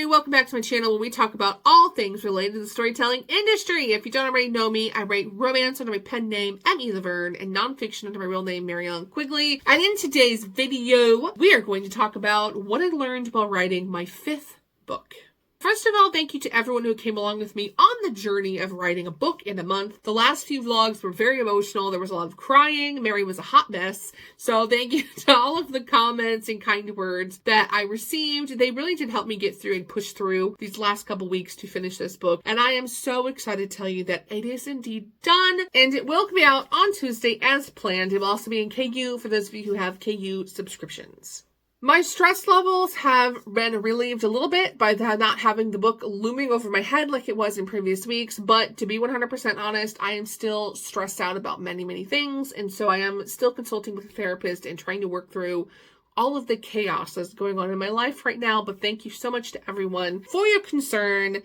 story. Welcome back to my channel where we talk about all things related to the storytelling industry. If you don't already know me, I write romance under my pen name, Emmy Laverne, and nonfiction under my real name, Marianne Quigley. And in today's video, we are going to talk about what I learned while writing my 5th book. First of all, thank you to everyone who came along with me on the journey of writing a book in a month. The last few vlogs were very emotional. There was a lot of crying. Mary was a hot mess. So thank you to all of the comments and kind words that I received. They really did help me get through and push through these last couple weeks to finish this book. And I am so excited to tell you that it is indeed done. And it will be out on Tuesday as planned. It will also be in KU for those of you who have KU subscriptions. My stress levels have been relieved a little bit by not having the book looming over my head like it was in previous weeks, but to be 100% honest, I am still stressed out about many things, and so I am still consulting with a therapist and trying to work through all of the chaos that's going on in my life right now. But thank you so much to everyone for your concern.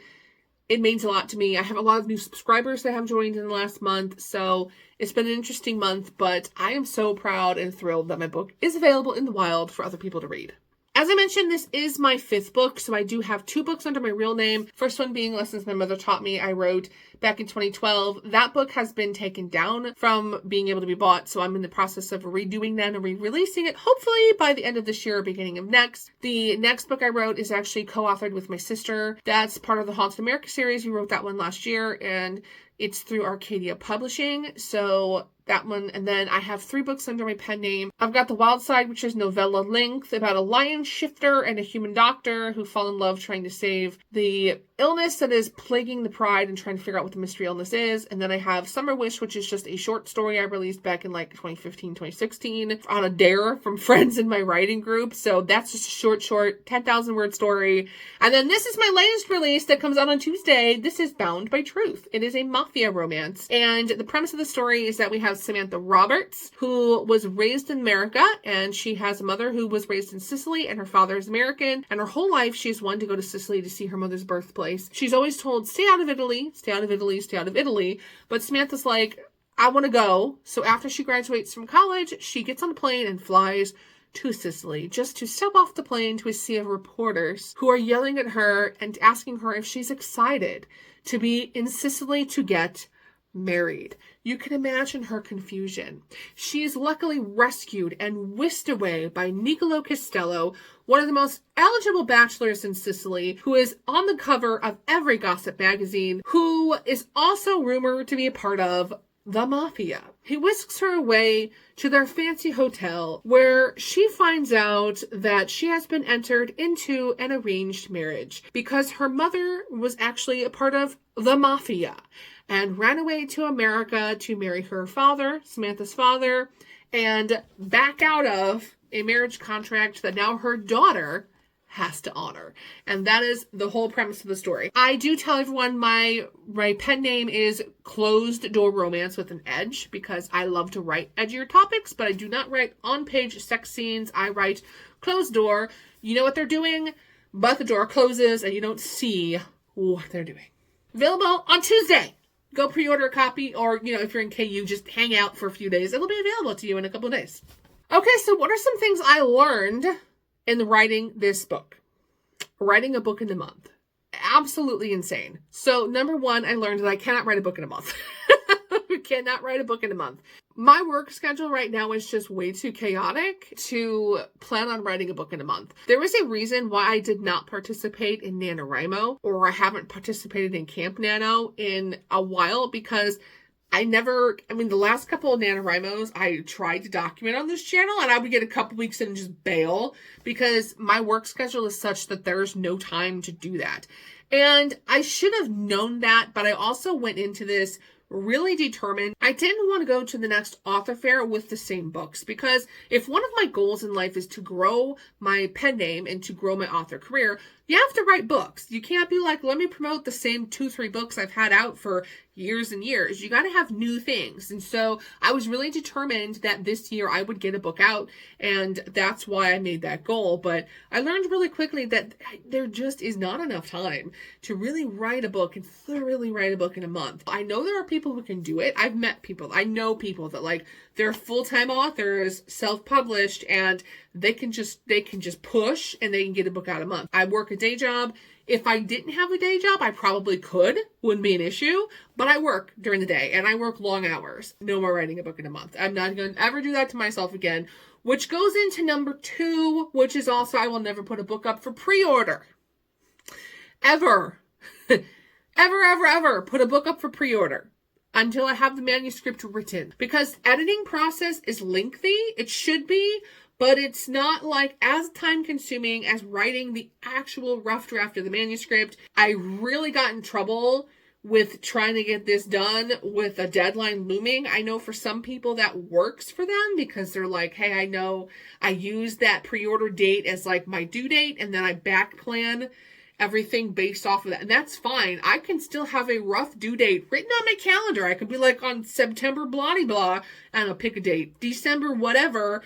It means a lot to me. I have a lot of new subscribers that have joined in the last month, so it's been an interesting month, but I am so proud and thrilled that my book is available in the wild for other people to read. As I mentioned, this is my 5th book, so I do have 2 books under my real name. First one being Lessons My Mother Taught Me, I wrote back in 2012. That book has been taken down from being able to be bought, so I'm in the process of redoing that and re-releasing it, hopefully by the end of this year or beginning of next. The next book I wrote is actually co-authored with my sister. That's part of the Haunted America series. We wrote that one last year, and it's through Arcadia Publishing, so that one. And then I have 3 books under my pen name. I've got The Wild Side, which is novella length about a lion shifter and a human doctor who fall in love trying to save the illness that is plaguing the pride and trying to figure out what the mystery illness is. And then I have Summer Wish, which is just a short story I released back in like 2015, 2016 on a dare from friends in my writing group. So that's just a short 10,000 word story. And then this is my latest release that comes out on Tuesday. This is Bound by Truth. It is a mafia romance. And the premise of the story is that we have Samantha Roberts, who was raised in America, and she has a mother who was raised in Sicily, and her father is American, and her whole life she's wanted to go to Sicily to see her mother's birthplace. She's always told, stay out of Italy, stay out of Italy, stay out of Italy, but Samantha's like, I want to go. So after she graduates from college, she gets on a plane and flies to Sicily, just to step off the plane to a sea of reporters who are yelling at her and asking her if she's excited to be in Sicily to get married. You can imagine her confusion. She is luckily rescued and whisked away by Niccolo Castello, one of the most eligible bachelors in Sicily, who is on the cover of every gossip magazine, who is also rumored to be a part of the mafia. He whisks her away to their fancy hotel, where she finds out that she has been entered into an arranged marriage because her mother was actually a part of the mafia and ran away to America to marry her father, Samantha's father, and back out of a marriage contract that now her daughter has to honor. And that is the whole premise of the story. I do tell everyone my pen name is Closed Door Romance with an edge because I love to write edgier topics, but I do not write on-page sex scenes. I write closed door. You know what they're doing, but the door closes and you don't see what they're doing. Available on Tuesday. Go pre-order a copy, or, if you're in KU, just hang out for a few days. It'll be available to you in a couple of days. Okay, so what are some things I learned in writing this book? Writing a book in a month. Absolutely insane. So number 1, I learned that I cannot write a book in a month. I cannot write a book in a month. My work schedule right now is just way too chaotic to plan on writing a book in a month. There is a reason why I did not participate in NaNoWriMo, or I haven't participated in Camp Nano in a while, because the last couple of NaNoWriMos I tried to document on this channel, and I would get a couple weeks in and just bail because my work schedule is such that there's no time to do that. And I should have known that, but I also went into this really determined. I didn't want to go to the next author fair with the same books, because if one of my goals in life is to grow my pen name and to grow my author career, you have to write books. You can't be like, let me promote the same 2-3 books I've had out for years and years. You got to have new things. And so I was really determined that this year I would get a book out, and that's why I made that goal. But I learned really quickly that there just is not enough time to really write a book and thoroughly write a book in a month. I know there are people who can do it. I've met people. I know people that they're full-time authors, self-published, and they can just push and they can get a book out a month. I work a day job. If I didn't have a day job, I probably could. Wouldn't be an issue. But I work during the day and I work long hours. No more writing a book in a month. I'm not going to ever do that to myself again. Which goes into number 2, which is also I will never put a book up for pre-order. Ever. ever put a book up for pre-order until I have the manuscript written. Because editing process is lengthy. It should be. But it's not like as time consuming as writing the actual rough draft of the manuscript. I really got in trouble with trying to get this done with a deadline looming. I know for some people that works for them because they're like, hey, I know I use that pre-order date as like my due date and then I back plan everything based off of that. And that's fine. I can still have a rough due date written on my calendar. I could be like on September blah, blah, and I'll pick a date. December, whatever.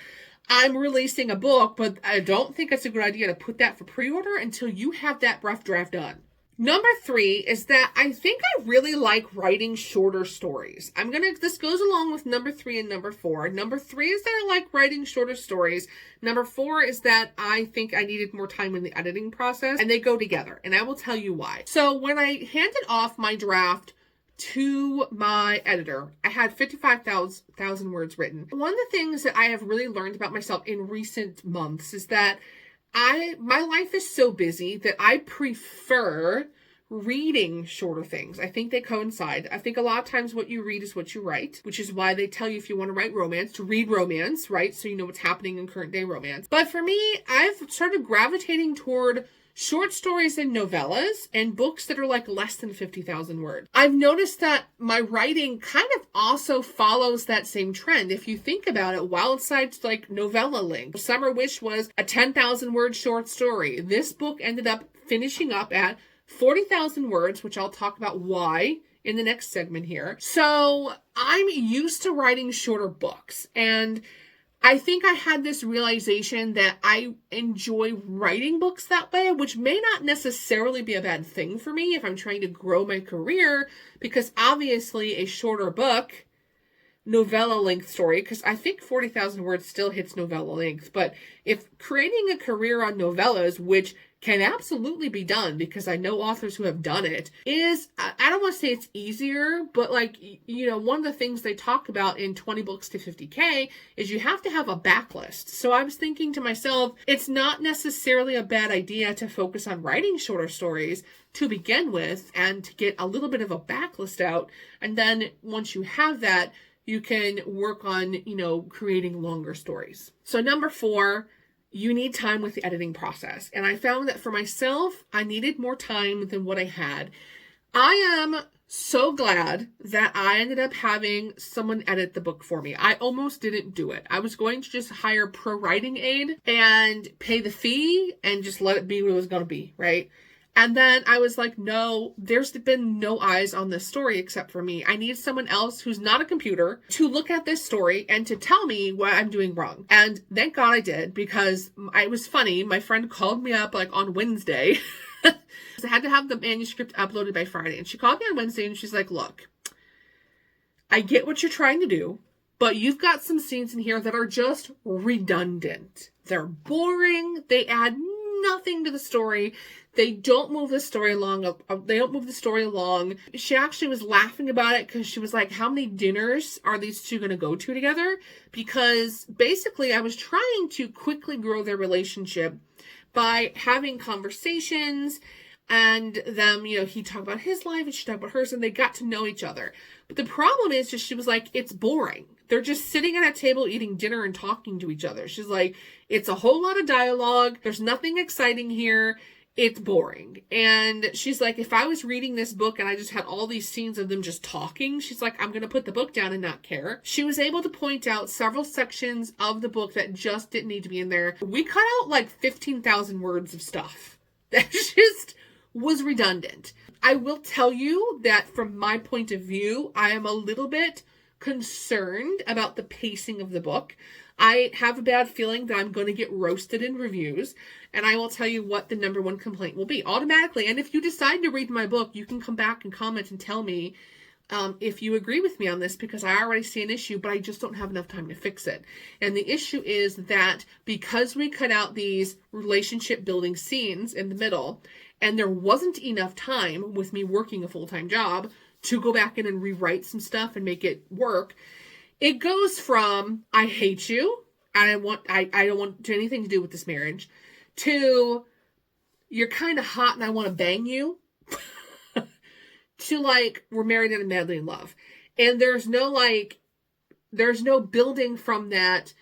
I'm releasing a book, but I don't think it's a good idea to put that for pre-order until you have that rough draft done. Number 3 is that I think I really like writing shorter stories. This goes along with number 3 and number 4. Number 3 is that I like writing shorter stories. Number 4 is that I think I needed more time in the editing process, and they go together, and I will tell you why. So when I handed off my draft to my editor, I had 55,000 words written. One of the things that I have really learned about myself in recent months is that my life is so busy that I prefer reading shorter things. I think they coincide. I think a lot of times what you read is what you write, which is why they tell you if you want to write romance, to read romance, right? So you know what's happening in current day romance. But for me, I've started gravitating toward short stories and novellas and books that are like less than 50,000 words. I've noticed that my writing kind of also follows that same trend. If you think about it, Wild Side's like novella length. Summer Wish was a 10,000 word short story. This book ended up finishing up at 40,000 words, which I'll talk about why in the next segment here. So I'm used to writing shorter books, and I think I had this realization that I enjoy writing books that way, which may not necessarily be a bad thing for me if I'm trying to grow my career, because obviously a shorter book, novella length story, because I think 40,000 words still hits novella length, but if creating a career on novellas, which can absolutely be done because I know authors who have done it, is, I don't want to say it's easier, but like, you know, one of the things they talk about in 20 books to 50K is you have to have a backlist. So I was thinking to myself, it's not necessarily a bad idea to focus on writing shorter stories to begin with and to get a little bit of a backlist out. And then once you have that, you can work on, you know, creating longer stories. So number 4, you need time with the editing process. And I found that for myself, I needed more time than what I had. I am so glad that I ended up having someone edit the book for me. I almost didn't do it. I was going to just hire pro writing aid and pay the fee and just let it be what it was going to be, right? And then I was like, no, there's been no eyes on this story except for me. I need someone else who's not a computer to look at this story and to tell me what I'm doing wrong. And thank God I did, because it was funny. My friend called me up like on Wednesday. I had to have the manuscript uploaded by Friday. And she called me on Wednesday and she's like, look, I get what you're trying to do, but you've got some scenes in here that are just redundant. They're boring. They add nothing to the story. They don't move the story along. She actually was laughing about it because she was like, how many dinners are these two going to go to together? Because basically I was trying to quickly grow their relationship by having conversations and them, you know, he talked about his life and she talked about hers and they got to know each other. But the problem is just, she was like, it's boring. They're just sitting at a table eating dinner and talking to each other. She's like, it's a whole lot of dialogue. There's nothing exciting here. It's boring. And she's like, if I was reading this book and I just had all these scenes of them just talking, she's like, I'm going to put the book down and not care. She was able to point out several sections of the book that just didn't need to be in there. We cut out like 15,000 words of stuff that just was redundant. I will tell you that from my point of view, I am a little bit concerned about the pacing of the book. I have a bad feeling that I'm going to get roasted in reviews, and I will tell you what the number 1 complaint will be automatically. And if you decide to read my book, you can come back and comment and tell me if you agree with me on this, because I already see an issue, but I just don't have enough time to fix it. And the issue is that because we cut out these relationship building scenes in the middle, and there wasn't enough time with me working a full-time job to go back in and rewrite some stuff and make it work, it goes from, I hate you, I don't want to do anything to do with this marriage, to, you're kind of hot and I want to bang you, to like, we're married and madly in love. And there's no building from that,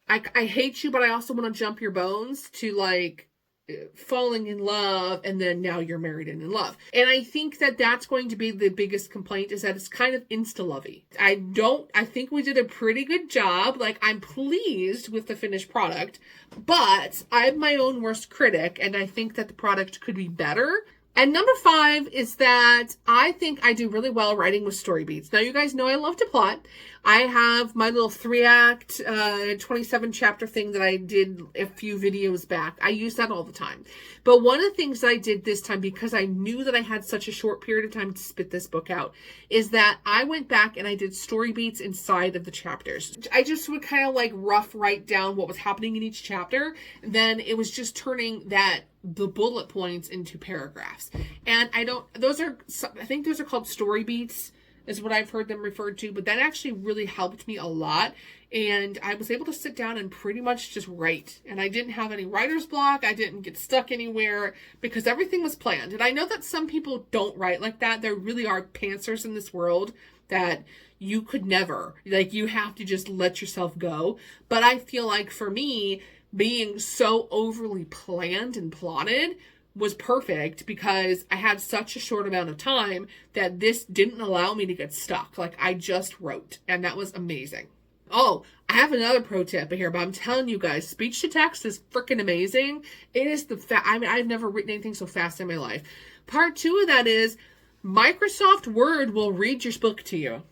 I hate you, but I also want to jump your bones, to like, falling in love, and then now you're married and in love. And I think that that's going to be the biggest complaint, is that it's kind of insta-lovey. I think we did a pretty good job. Like, I'm pleased with the finished product, but I'm my own worst critic, and I think that the product could be better. And number 5 is that I think I do really well writing with story beats. Now, you guys know I love to plot. I have my little 3-act, 27-chapter thing that I did a few videos back. I use that all the time. But one of the things that I did this time, because I knew that I had such a short period of time to spit this book out, is that I went back and I did story beats inside of the chapters. I just would kind of like rough write down what was happening in each chapter. Then it was just turning the bullet points into paragraphs. And I think those are called story beats, is what I've heard them referred to, but that actually really helped me a lot. And I was able to sit down and pretty much just write. And I didn't have any writer's block. I didn't get stuck anywhere, because everything was planned. And I know that some people don't write like that. There really are pantsers in this world that you could never, like, you have to just let yourself go. But I feel like for me, being so overly planned and plotted was perfect, because I had such a short amount of time that this didn't allow me to get stuck. Like, I just wrote, and that was amazing. Oh, I have another pro tip here, but I'm telling you guys, speech to text is freaking amazing. It is I've never written anything so fast in my life. Part 2 of that is Microsoft Word will read your book to you.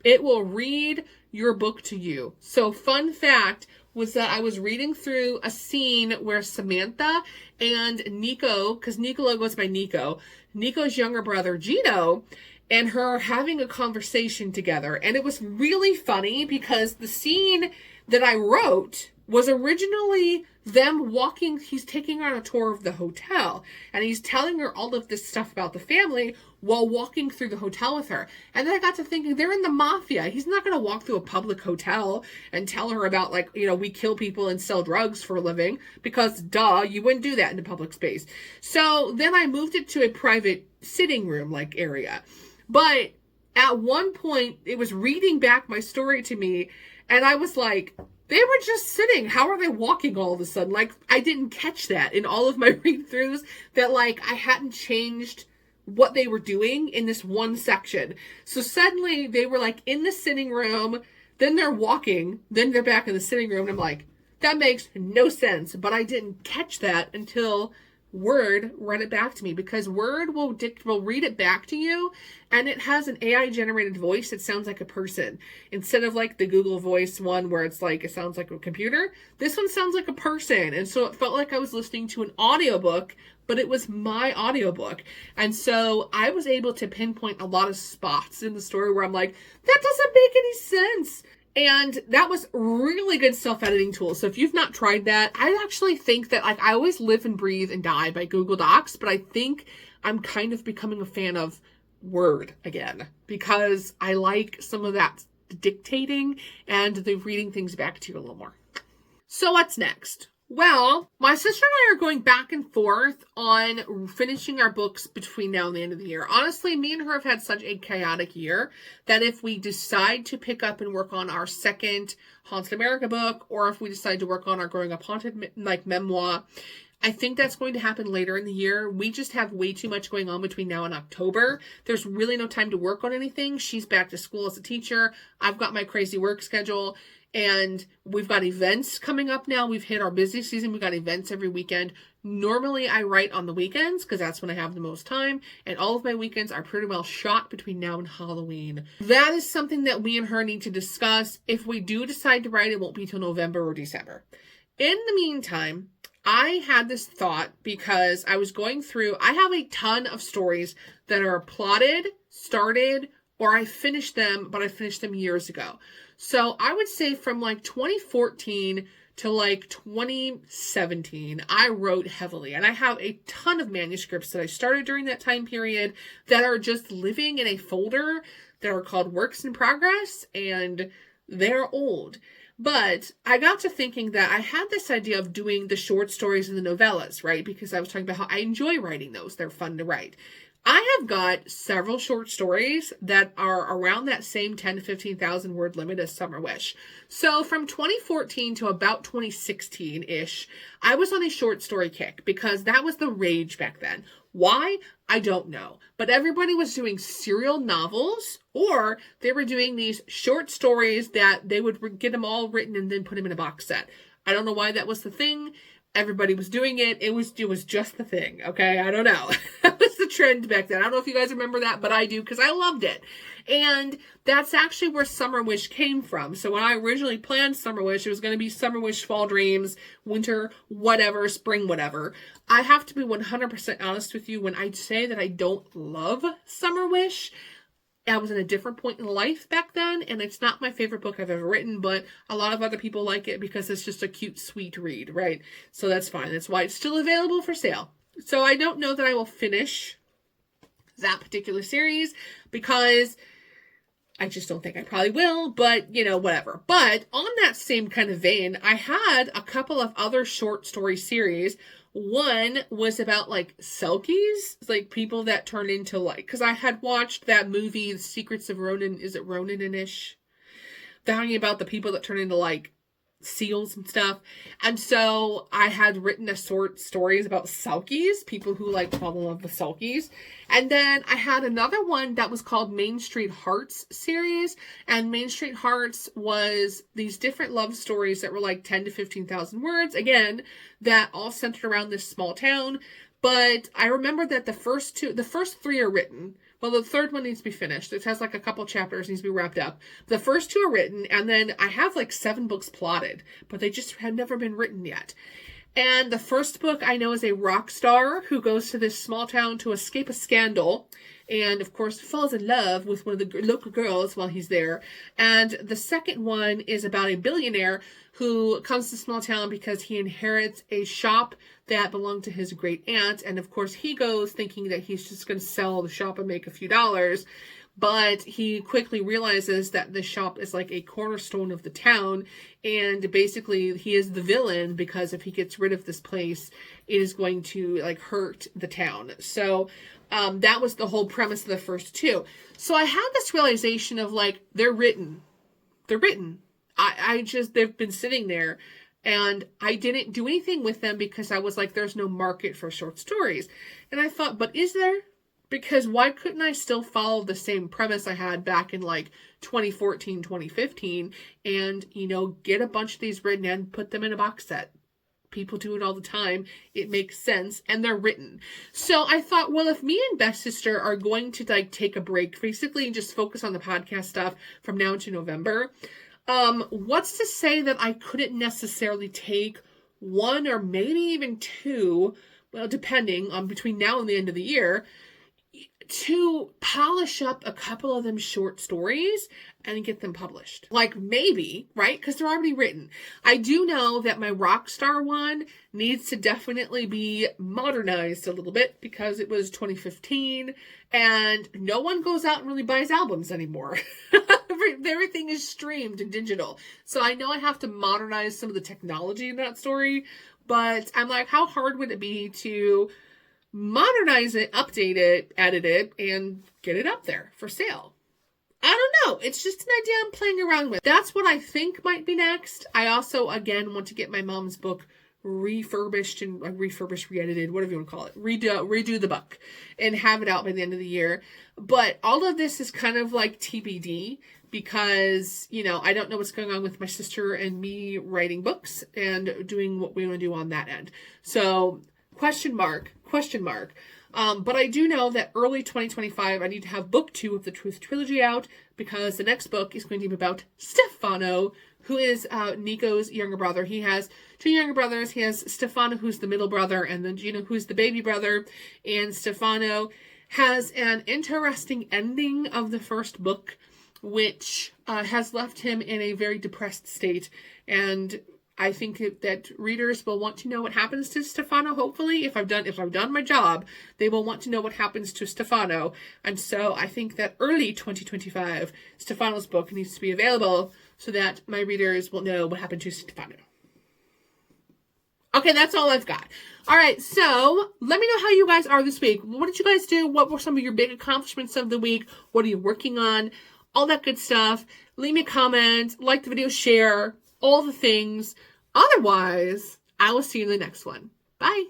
It will read your book to you. So, fun fact was that I was reading through a scene where Samantha and Nico, because Nicola goes by Nico, Nico's younger brother, Gino, and her are having a conversation together. And it was really funny, because the scene that I wrote was originally them walking, he's taking her on a tour of the hotel, and he's telling her all of this stuff about the family while walking through the hotel with her. And then I got to thinking, they're in the mafia. He's not going to walk through a public hotel and tell her about, like, you know, we kill people and sell drugs for a living, because duh, you wouldn't do that in a public space. So then I moved it to a private sitting room like area. But at one point, it was reading back my story to me, and I was like, they were just sitting. How are they walking all of a sudden? Like, I didn't catch that in all of my read-throughs, that, like, I hadn't changed what they were doing in this one section. So suddenly they were, like, in the sitting room, then they're walking, then they're back in the sitting room, and I'm like, that makes no sense. But I didn't catch that until Word read it back to me, because Word will read it back to you, and it has an AI generated voice that sounds like a person, instead of like the Google Voice one where it's like it sounds like a computer. This one sounds like a person, and so it felt like I was listening to an audiobook, but it was my audiobook. And so I was able to pinpoint a lot of spots in the story where I'm like, that doesn't make any sense. And that was really good self-editing tool. So if you've not tried that, I actually think that, like, I always live and breathe and die by Google Docs, but I think I'm kind of becoming a fan of Word again, because I like some of that dictating and the reading things back to you a little more. So what's next? Well, my sister and I are going back and forth on finishing our books between now and the end of the year. Honestly, me and her have had such a chaotic year that if we decide to pick up and work on our second Haunted America book, or if we decide to work on our Growing Up Haunted memoir, I think that's going to happen later in the year. We just have way too much going on between now and October. There's really no time to work on anything. She's back to school as a teacher. I've got my crazy work schedule. And we've got events coming up now. We've hit our busy season. We've got events every weekend. Normally, I write on the weekends because that's when I have the most time. And all of my weekends are pretty well shot between now and Halloween. That is something that we and her need to discuss. If we do decide to write, it won't be till November or December. In the meantime, I had this thought because I was going through, I have a ton of stories that are plotted, started, or I finished them, but I finished them years ago. So I would say from like 2014 to like 2017, I wrote heavily. And I have a ton of manuscripts that I started during that time period that are just living in a folder that are called Works in Progress, and they're old. But I got to thinking that I had this idea of doing the short stories and the novellas, right? Because I was talking about how I enjoy writing those. They're fun to write. I have got several short stories that are around that same 10 to 15,000 word limit as Summer Wish. So from 2014 to about 2016-ish, I was on a short story kick because that was the rage back then. Why? I don't know. But everybody was doing serial novels, or they were doing these short stories that they would get them all written and then put them in a box set. I don't know why that was the thing. Everybody was doing it. It was just the thing. Okay. I don't know. That was the trend back then. I don't know if you guys remember that, but I do because I loved it. And that's actually where Summer Wish came from. So when I originally planned Summer Wish, it was going to be Summer Wish, Fall Dreams, Winter, whatever, Spring, whatever. I have to be 100% honest with you when I say that I don't love Summer Wish. I was in a different point in life back then, and it's not my favorite book I've ever written, but a lot of other people like it because it's just a cute, sweet read, right? So that's fine. That's why it's still available for sale. So I don't know that I will finish that particular series because I just don't think I probably will, but whatever. But on that same kind of vein, I had a couple of other short story series. One was about like Selkies, like people that turn into like, because I had watched that movie, The Secrets of Ronan. Is it Ronan-ish? Talking about the people that turn into like seals and stuff. And so I had written a stories about Selkies, people who like fall in love with Selkies. And then I had another one that was called Main Street Hearts series. And Main Street Hearts was these different love stories that were like 10 to 15,000 words. Again, that all centered around this small town. But I remember that the first three are written. Well, the third one needs to be finished. It has like a couple chapters, needs to be wrapped up. The first two are written, and then I have like 7 books plotted, but they just have never been written yet. And the first book I know is a rock star who goes to this small town to escape a scandal, and of course falls in love with one of the local girls while he's there. And the second one is about a billionaire who comes to small town because he inherits a shop that belonged to his great aunt. And of course he goes thinking that he's just going to sell the shop and make a few dollars. But he quickly realizes that the shop is like a cornerstone of the town. And basically he is the villain because if he gets rid of this place, it is going to like hurt the town. So that was the whole premise of the first two. So I had this realization of like, they're written. They've been sitting there and I didn't do anything with them because I was like, there's no market for short stories. And I thought, but is there? Because why couldn't I still follow the same premise I had back in like 2014, 2015 and, get a bunch of these written and put them in a box set? People do it all the time. It makes sense and they're written. So I thought, well, if me and Best Sister are going to like take a break basically and just focus on the podcast stuff from now to November, what's to say that I couldn't necessarily take one or maybe even two, well, depending on between now and the end of the year, to polish up a couple of them short stories and get them published. Like maybe, right? Because they're already written. I do know that my Rockstar one needs to definitely be modernized a little bit because it was 2015 and no one goes out and really buys albums anymore. Everything is streamed and digital. So I know I have to modernize some of the technology in that story, but I'm like, how hard would it be to modernize it, update it, edit it, and get it up there for sale? I don't know. It's just an idea I'm playing around with. That's what I think might be next. I also, again, want to get my mom's book refurbished, re-edited, whatever you want to call it. Redo the book and have it out by the end of the year. But all of this is kind of like TBD because, I don't know what's going on with my sister and me writing books and doing what we want to do on that end. So, question mark. But I do know that early 2025, I need to have book 2 of the Truth Trilogy out because the next book is going to be about Stefano, who is Nico's younger brother. He has 2 younger brothers. He has Stefano, who's the middle brother, and then Gino, who's the baby brother. And Stefano has an interesting ending of the first book, which has left him in a very depressed state. And I think that readers will want to know what happens to Stefano. Hopefully, if I've done my job, they will want to know what happens to Stefano. And so I think that early 2025, Stefano's book needs to be available so that my readers will know what happened to Stefano. Okay, that's all I've got. All right, so let me know how you guys are this week. What did you guys do? What were some of your big accomplishments of the week? What are you working on? All that good stuff. Leave me a comment, like the video, share, all the things. Otherwise, I will see you in the next one. Bye.